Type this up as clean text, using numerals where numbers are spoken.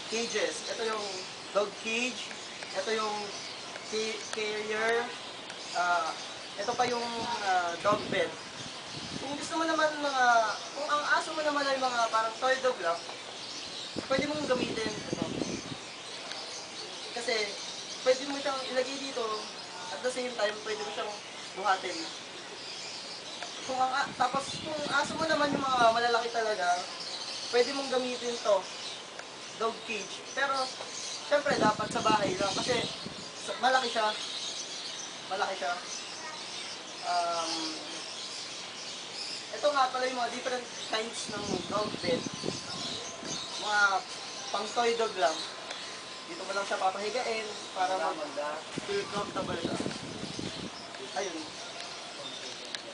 cages. Ito yung dog cage. Ito yung carrier. Ah, ito pa yung dog bed. Kung gusto mo naman kung ang aso mo naman ay mga parang toy dog lang, pwede mong gamitin ito. Kasi pwede mo siyang ilagay dito, at the same time pwede mo siyang buhatin. Tapos kung aso mo naman yung mga malalaki talaga, pwede mong gamitin to, dog cage. Pero syempre dapat sa bahay lang kasi malaki siya. Malaki siya. Um, ito nga pala yung mga different kinds ng dog bed. Mga pang toy dog lang. Dito mo lang siya papahigain para mag-feel comfortable siya.